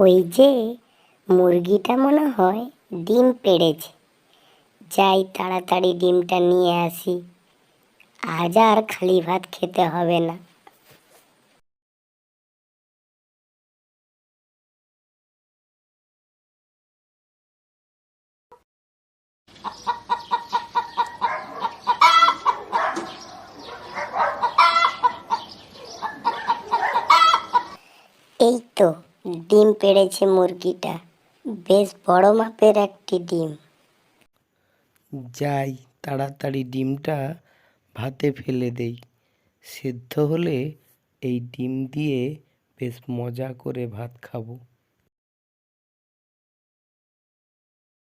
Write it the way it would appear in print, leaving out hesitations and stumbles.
ওই যে মুরগিটা মনে হয় ডিম পেড়েছে। যাই তাড়াতাড়ি ডিমটা নিয়ে আসি, আজ আর খালি ভাত খেতে হবে না। এই তো ডিম পেড়েছে মুরগিটা, বেশ বড় মাপের একটি ডিম। যাই তাড়াতাড়ি ডিমটা ভাতে ফেলে দেই, সেদ্ধ হলে এই ডিম দিয়ে বেশ মজা করে ভাত খাবো।